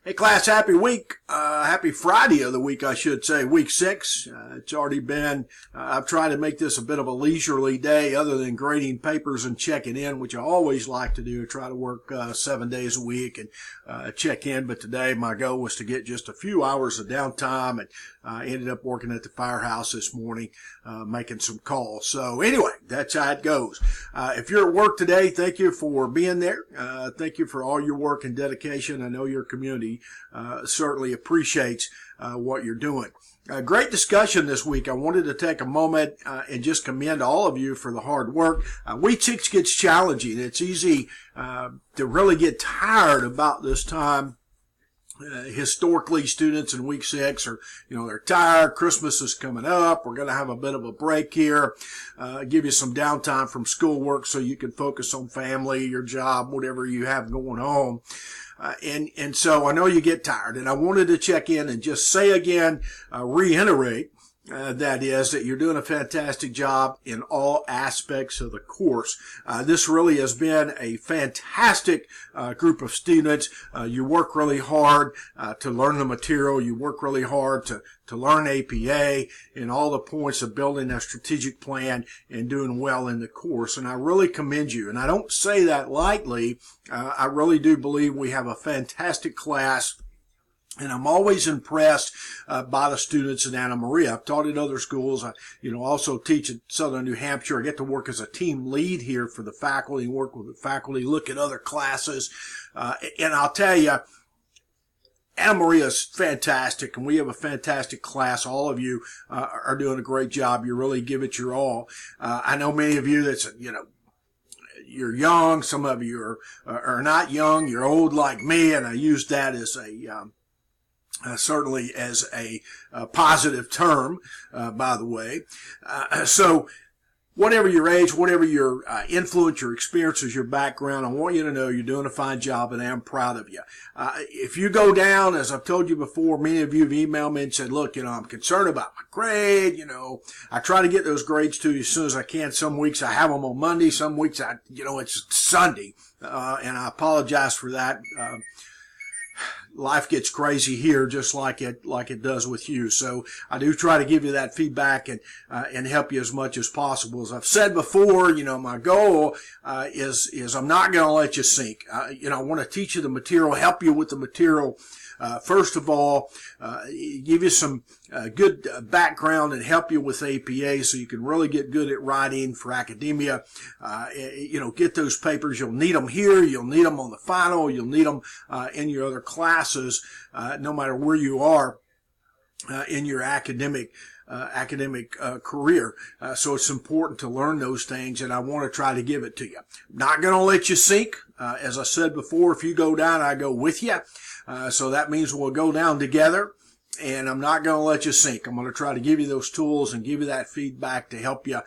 Hey class, happy week. Happy Friday of the week, I should say, week 6. It's already been, I've tried to make this a bit of a leisurely day other than grading papers and checking in, which I always like to do. I try to work 7 days a week and check in. But today my goal was to get just a few hours of downtime, and I ended up working at the firehouse this morning, making some calls. So anyway, that's how it goes. If you're at work today, thank you for being there. Thank you for all your work and dedication. I know your community certainly appreciates what you're doing. Great discussion this week. I wanted to take a moment and just commend all of you for the hard work. Week 6 gets challenging. It's easy to really get tired about this time. Historically, students in week 6 are, they're tired. Christmas is coming up. We're going to have a bit of a break here, give you some downtime from schoolwork so you can focus on family, your job, whatever you have going on. And so I know you get tired, and I wanted to check in and just say again, reiterate, that you're doing a fantastic job in all aspects of the course. This really has been a fantastic group of students. You work really hard to learn the material. You work really hard to learn APA and all the points of building a strategic plan and doing well in the course. And I really commend you. And I don't say that lightly. I really do believe we have a fantastic class. And I'm always impressed by the students in Anna Maria. I've taught at other schools. I, also teach at Southern New Hampshire. I get to work as a team lead here for the faculty, work with the faculty, look at other classes. And I'll tell you, Anna Maria is fantastic, and we have a fantastic class. All of you are doing a great job. You really give it your all. I know many of you that's, you're young. Some of you are not young. You're old like me, and I use that as a certainly as a positive term, by the way. So whatever your age, whatever your influence, your experiences, your background, I want you to know you're doing a fine job, and I'm proud of you. If you go down, as I've told you before, many of you have emailed me and said, look, I'm concerned about my grade. I try to get those grades to you as soon as I can. Some weeks I have them on Monday. Some weeks it's Sunday. And I apologize for that. Life gets crazy here, just like it does with you. So I do try to give you that feedback and help you as much as possible. As I've said before, my goal is I'm not going to let you sink. I want to teach you the material, help you with the material. First of all, give you some good background and help you with APA so you can really get good at writing for academia. Get those papers. You'll need them here. You'll need them on the final. You'll need them in your other classes, no matter where you are in your academic career. So it's important to learn those things, and I want to try to give it to you. Not going to let you sink. As I said before, if you go down, I go with you. So that means we'll go down together, and I'm not going to let you sink. I'm going to try to give you those tools and give you that feedback to help you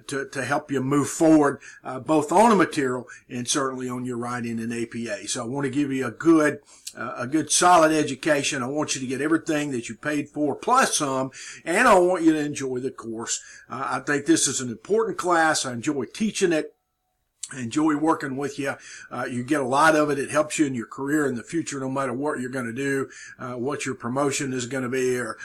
to help you move forward, both on the material and certainly on your writing in APA. So I want to give you a good solid education. I want you to get everything that you paid for plus some, and I want you to enjoy the course. I think this is an important class. I enjoy teaching it. I enjoy working with you. You get a lot of it. It helps you in your career in the future, no matter what you're going to do, what your promotion is going to be, or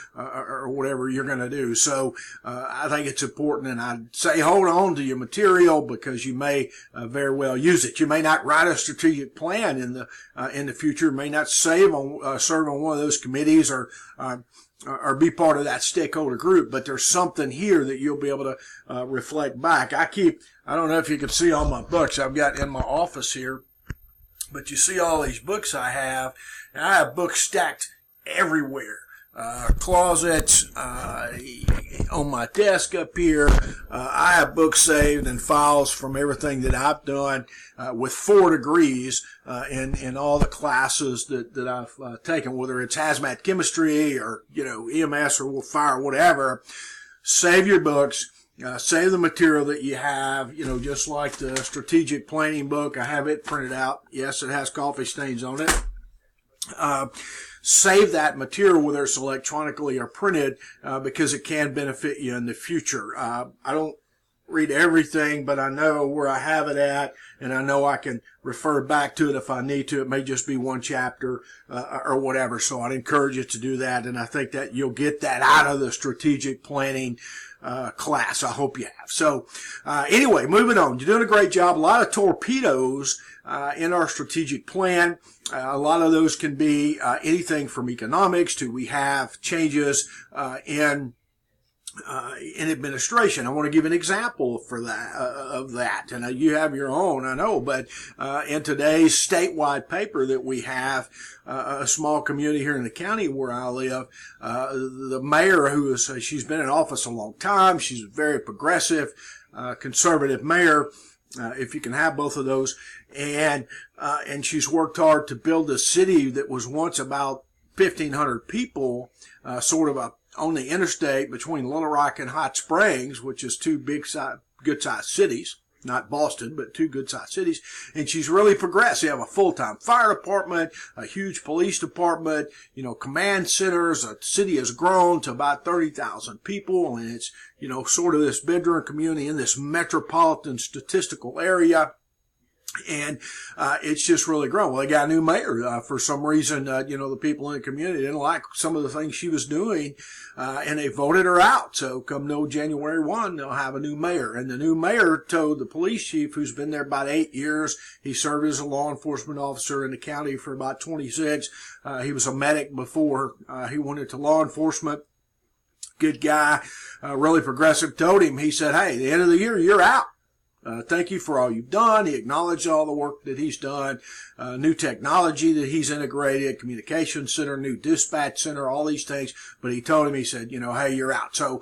whatever you're going to do. So I think it's important, and I'd say hold on to your material because you may very well use it. You may not write a strategic plan in the future. You may not serve on one of those committees or be part of that stakeholder group, but there's something here that you'll be able to reflect back. I don't know if you can see all my books I've got in my office here, but you see all these books I have, and I have books stacked everywhere. Closets, on my desk up here. I have books saved and files from everything that I've done, with 4 degrees, in all the classes that I've taken, whether it's hazmat chemistry or, EMS or fire or whatever. Save your books. Save the material that you have, just like the strategic planning book. I have it printed out. Yes, it has coffee stains on it. Save that material, whether it's electronically or printed, because it can benefit you in the future. I don't read everything, but I know where I have it at, and I know I can refer back to it if I need to. It may just be one chapter or whatever. So I'd encourage you to do that, and I think that you'll get that out of the strategic planning class. I hope you have. So anyway, moving on. You're doing a great job. A lot of torpedoes in our strategic plan. A lot of those can be anything from economics to we have changes in administration. I want to give an example for that of that, and you have your own, I know. But in today's statewide paper that we have, a small community here in the county where I live, the mayor, she's been in office a long time. She's a very progressive, conservative mayor. If you can have both of those, and she's worked hard to build a city that was once about 1,500 people, sort of on the interstate between Little Rock and Hot Springs, which is two good-sized cities. Not Boston, but two good-sized cities. And she's really progressed. You have a full-time fire department, a huge police department, command centers. The city has grown to about 30,000 people, and it's, sort of this bedroom community in this metropolitan statistical area. And it's just really grown. Well, they got a new mayor. For some reason, the people in the community didn't like some of the things she was doing, and they voted her out. So come January 1, they'll have a new mayor. And the new mayor told the police chief, who's been there about 8 years, he served as a law enforcement officer in the county for about 26. He was a medic before he went into law enforcement. Good guy, really progressive. Told him, he said, hey, at the end of the year, you're out. Thank you for all you've done. He acknowledged all the work that he's done, new technology that he's integrated, communication center, new dispatch center, all these things. But he told him, he said, hey, you're out. So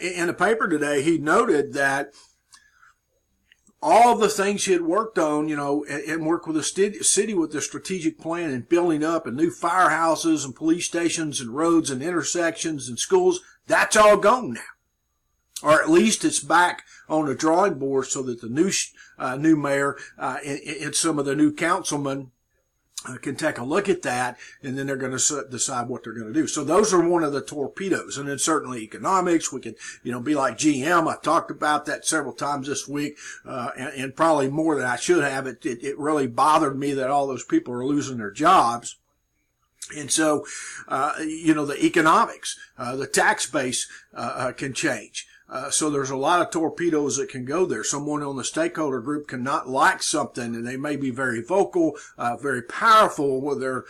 in the paper today, he noted that all the things he had worked on, and worked with the city with the strategic plan and building up and new firehouses and police stations and roads and intersections and schools, that's all gone now. Or at least it's back on the drawing board so that the new mayor and some of the new councilmen can take a look at that, and then they're going to decide what they're going to do. So those are one of the torpedoes. And then certainly economics. We can, be like GM. I talked about that several times this week, and probably more than I should have. It really bothered me that all those people are losing their jobs. And so, the economics, the tax base, can change. So there's a lot of torpedoes that can go there. Someone on the stakeholder group cannot like something, and they may be very vocal, very powerful, whether they're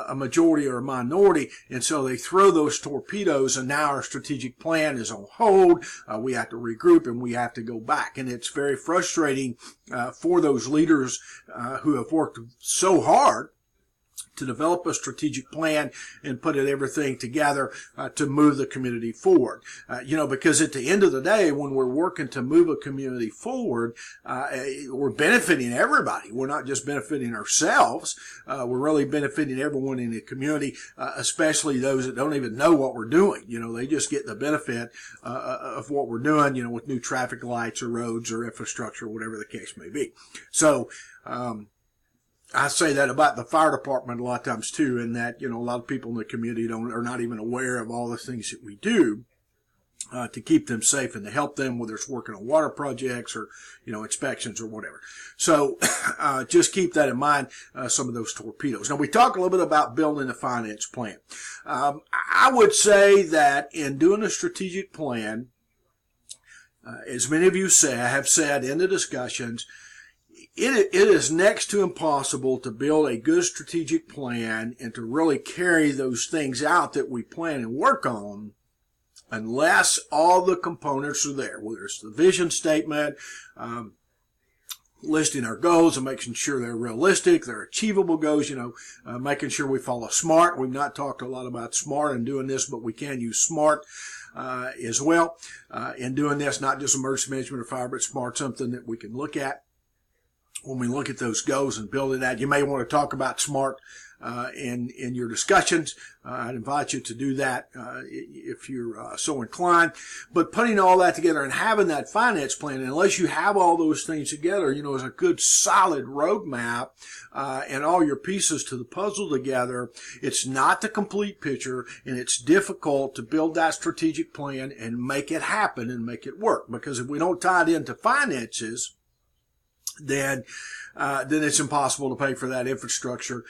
a majority or a minority. And so they throw those torpedoes, and now our strategic plan is on hold. We have to regroup, and we have to go back. And it's very frustrating for those leaders who have worked so hard to develop a strategic plan and put everything together to move the community forward. Because at the end of the day, when we're working to move a community forward, we're benefiting everybody. We're not just benefiting ourselves. We're really benefiting everyone in the community, especially those that don't even know what we're doing. They just get the benefit of what we're doing, with new traffic lights or roads or infrastructure, whatever the case may be. So, I say that about the fire department a lot of times too, in that, a lot of people in the community are not even aware of all the things that we do, to keep them safe and to help them, whether it's working on water projects or, inspections or whatever. So, just keep that in mind, some of those torpedoes. Now, we talk a little bit about building a finance plan. I would say that in doing a strategic plan, as many of you have said in the discussions, it is next to impossible to build a good strategic plan and to really carry those things out that we plan and work on unless all the components are there, whether it's the vision statement, listing our goals and making sure they're realistic, they're achievable goals, making sure we follow SMART. We've not talked a lot about SMART in doing this, but we can use SMART as well in doing this, not just emergency management or fire, but SMART, something that we can look at when we look at those goals and building that. You may want to talk about SMART in your discussions. I'd invite you to do that if you're so inclined. But putting all that together and having that finance plan, unless you have all those things together, is a good solid roadmap and all your pieces to the puzzle together, it's not the complete picture, and it's difficult to build that strategic plan and make it happen and make it work. Because if we don't tie it into finances, then it's impossible to pay for that infrastructure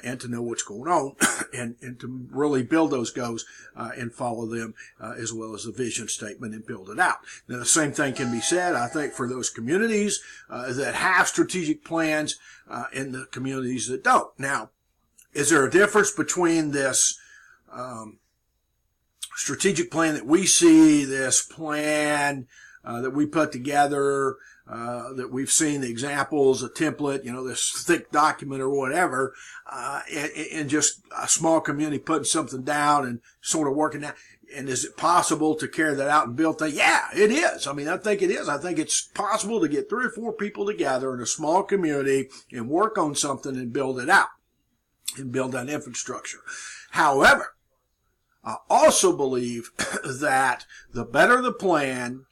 and to know what's going on and to really build those goals and follow them as well as the vision statement and build it out. Now, the same thing can be said, I think, for those communities that have strategic plans and the communities that don't. Now, is there a difference between this strategic plan that we see, this plan that we put together, that we've seen the examples, a template, this thick document or whatever, and just a small community putting something down and sort of working that? And is it possible to carry that out and build that? Yeah, it is. I mean, I think it is. I think it's possible to get 3 or 4 people together in a small community and work on something and build it out and build that infrastructure. However, I also believe that the better the plan,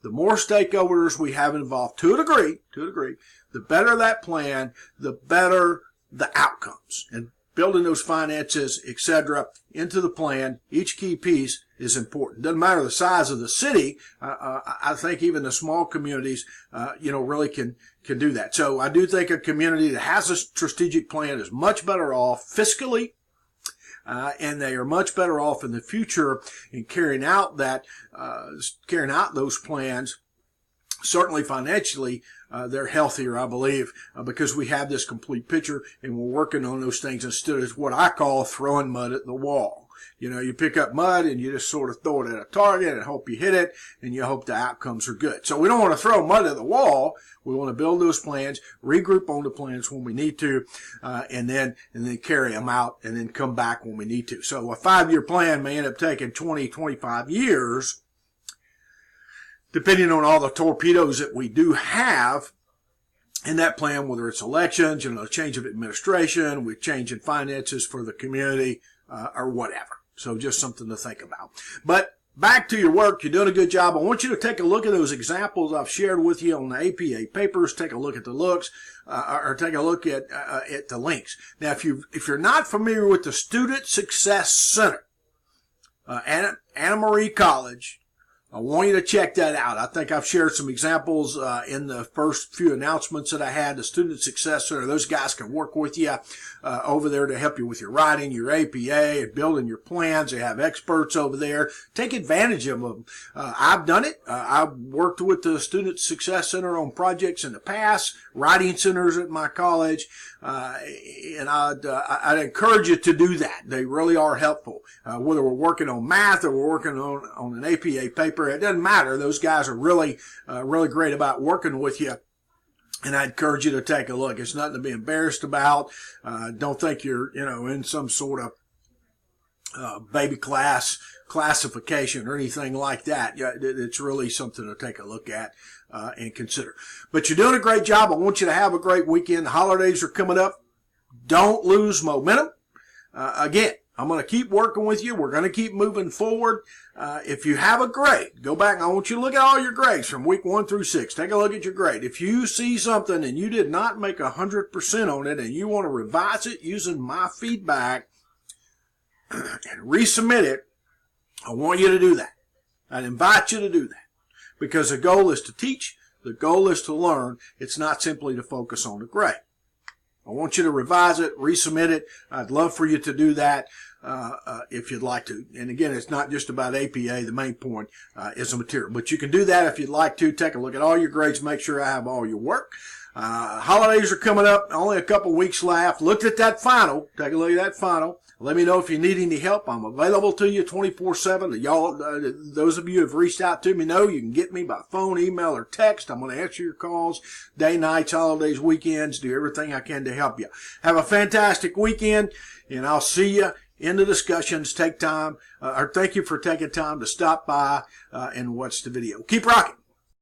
the more stakeholders we have involved, to a degree, the better that plan, the better the outcomes. And building those finances, etc., into the plan, each key piece is important. Doesn't matter the size of the city. I think even the small communities, really can do that. So I do think a community that has a strategic plan is much better off fiscally, and they are much better off in the future in carrying out those plans. Certainly financially, they're healthier, I believe, because we have this complete picture and we're working on those things instead of what I call throwing mud at the wall. You pick up mud and you just sort of throw it at a target and hope you hit it, and you hope the outcomes are good. So we don't want to throw mud at the wall. We want to build those plans, regroup on the plans when we need to, and then carry them out and then come back when we need to. So a 5-year plan may end up taking 20, 25 years, depending on all the torpedoes that we do have in that plan, whether it's elections, change of administration, we change in finances for the community, or whatever. So just something to think about. But back to your work. You're doing a good job. I want you to take a look at those examples I've shared with you on the APA papers. Take a look at the looks, or take a look at the links. Now, if you're not familiar with the Student Success Center, Anna Marie College, I want you to check that out. I think I've shared some examples in the first few announcements that I had. The Student Success Center, those guys can work with you over there to help you with your writing, your APA, and building your plans. They have experts over there. Take advantage of them. I've done it. I've worked with the Student Success Center on projects in the past, writing centers at my college, and I'd encourage you to do that. They really are helpful. Whether we're working on math or we're working on an APA paper, it doesn't matter. Those guys are really great about working with you. And I encourage you to take a look. It's nothing to be embarrassed about. Don't think you're, in some sort of baby classification or anything like that. It's really something to take a look at and consider. But you're doing a great job. I want you to have a great weekend. The holidays are coming up. Don't lose momentum. Again, I'm going to keep working with you. We're going to keep moving forward. If you have a grade, go back and I want you to look at all your grades from week 1 through 6. Take a look at your grade. If you see something and you did not make 100% on it and you want to revise it using my feedback and resubmit it, I want you to do that. I'd invite you to do that because the goal is to teach. The goal is to learn. It's not simply to focus on the grade. I want you to revise it, resubmit it. I'd love for you to do that if you'd like to. And again, it's not just about APA. The main point is the material. But you can do that if you'd like to. Take a look at all your grades. Make sure I have all your work. Holidays are coming up. Only a couple weeks left. Look at that final. Take a look at that final. Let me know if you need any help. I'm available to you 24/7. Y'all, those of you who have reached out to me know you can get me by phone, email, or text. I'm going to answer your calls day, nights, holidays, weekends, do everything I can to help you. Have a fantastic weekend, and I'll see you in the discussions. Take time, or thank you for taking time to stop by and watch the video. Keep rocking.